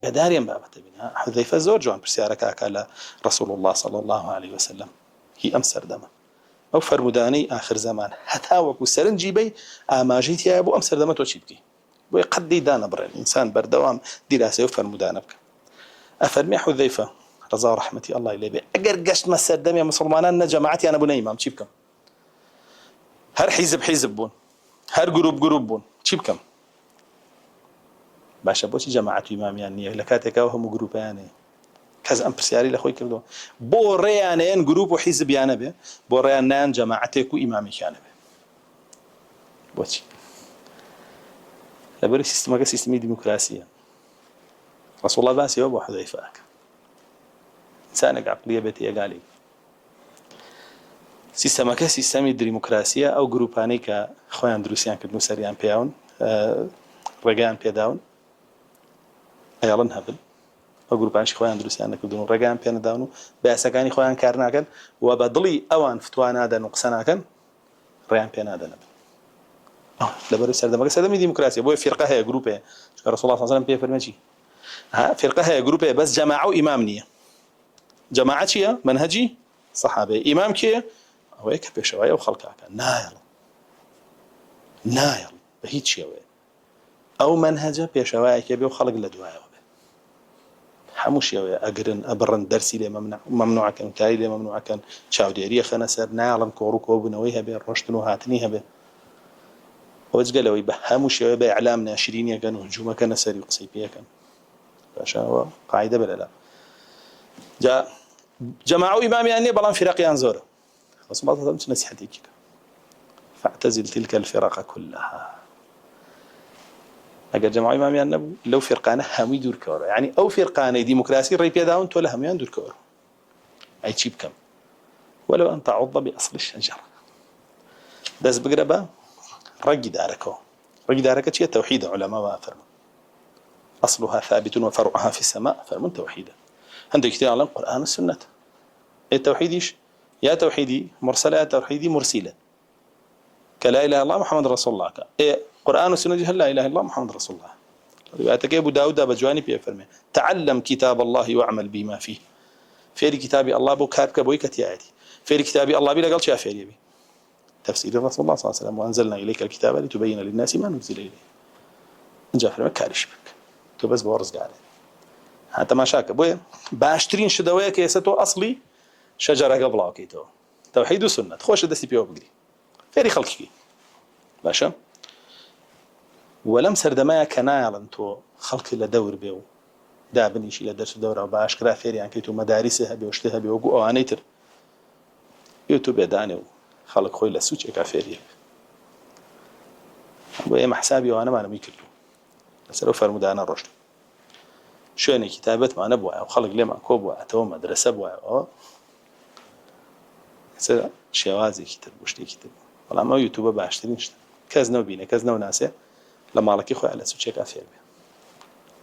ئاگاداریان بابەتە بین. حذەیفە زۆر جوان پرسیارەکە لە رسول الله صلى الله عليه وسلم هی ئەم سەردەمە ئەو فەرمودانەی آخر زمان هەتا وەکو سەرنجی بەی ئاماژەی تایە بۆ ئەم سەردەمە تۆ چی بکەی بۆیە قەدی دانەبڕێن ئینسان بەردەوام دیراسەی و فەرمودانە بکە. ئەفەرمێ حوذەیفە ڕەزا و ڕەحمەتی ئەڵڵای لێ بێ ئەگەر گەشتمە سەردەمی مسلمانان نە جەماعەتیان نەبوو نە ئیمام چی بکەم؟ هەر حیزب بوون، هەر گروپ بوون، چی بکەم؟ باشە بۆچی جەماعەت و ئیمامیان نییە لە کاتێکەوە هەموو گروپیانەیە؟ کەس ئەم پرسیاری لە خۆی کردەوە بۆ ڕێیانەیەن گروپ و حیزبیانە بێ بۆ ڕێیان نایان جەماعەتێک و ئیمامیکیانە بێ. بۆچی؟ لەبەر سیستمەکە سیستمی دیموکراسیە. رسول الله باسیەوە بۆ حوذەیفە ئینسانێک عەقلیە بێت یەگالی سیستەمەکە سیستەمی دیموکراسیە. ئەو گروپانەی کە خۆیان دروستیان کردن و سەریان پێیاون ڕێگەیان پێداون ئەیاڵن هەبن ئەو گروپانشی خۆیان دروستیان نەکردن و ڕێگەیان پێ نەداون و بە یاساکانی خۆیان کار ناکەن و بە دڵی ئەوان فتوا نادەن و قسە ناکەن ڕێیان پێ نادەن. لەبەر سەردەمەکە دیموکراسیە بۆیە فیرقە هەیە گروپێ رسول الله صلی الله علیه و سلم پێ فەرمێ چی فیرقە هەیە گروپێ بەس جەماعە و ئیمام نییە. جەماعە چییە؟ منهەجی سەحابەیە. ئیمام کێ؟ ئەوەیە کە پێشەوایە و خەڵکاکە نایەڵ بە هیچ شێوەیە ئەو منهەجە پێشەوایەکە بێ و خەڵک لە دوایەوە بێ هەموو شێوەیە ئەگرن ئەبڕن دەرسی لێ مەمنوعەکەن کاری لێ مەمنوعەکەن چاودێریە خەنە سەر نایەڵن کۆڕ و کۆبوونەوەی هەبێ ڕۆشتن و هاتنی هەبێ ئەوە جگەلەوەی بە هەموو شێوەیە بە ئیعلام ناشرینیەکەن و هجوومەکەنە سەری و قسەی پێەکەن. باشەوە قاعیدە بەلەلا جا جەماعە و ئیمامیان نییە بەڵام فیرەقیان زۆرە. رسول الله صلى الله عليه وسلم نصيحتك فاعتزل تلك الفرق كلها. اگر جماعه امامیان نبود لو فرقانه همی دور کار یعنی او فرقانه ديمقراطي ری پیدا اون تو له همیان دور کار ای چی بکم ولو ان تعض باصل الشجره داس بقربه رقي دارك شيء توحيد علماء وافرم اصلها ثابت وفرعها في السماء فرمون توحيدا عندك كثير على القران والسنه التوحيد ايش يا توحيدي مرسله يا توحيدي مرسله كلا اله الا الله محمد رسول الله قرآن والسنة لا إله إلا الله محمد رسول الله. روايتك أبو داود بجواني بيفرمي تعلم كتاب الله واعمل بما فيه. فيري كتاب الله بو كاتب بوي كتيادي. فيري كتاب الله بلا قال شيء فيري بي. تفسير الرسول الله صلى الله عليه وسلم وأنزلنا إليك الكتاب لتبين للناس ما نزل إليه. جاء في مكارش بك. تو بس بورز قاعد. حتى ما شاك بوي باشترين شدوية كيستو أصلي شجرة قبل عقيته. توحيد وسنة. خوش دستي بيو بقري. فيري خلقي. باشا. ولم سردما كنايلن تو خلق لدور بيو دابنيشي لدرس دوره باشكرا فيري ان كيتو مدارسها بيوشتها بيوغو اوانيتر يوتيوب دانيو خلق خوي لسوچ كافيري ابو ما حسابي وانا ما ميكدو اسلو فرمودانا رشد شوني كتابت ما نبوا او خلق لما كوب اتو مدرسه بوا سر شوازي كتاب بوشتي كتاب والله ما يوتيوب باشترينش كاز نو بينه كاز نو ناسه لما لك خوي على سوچ كافير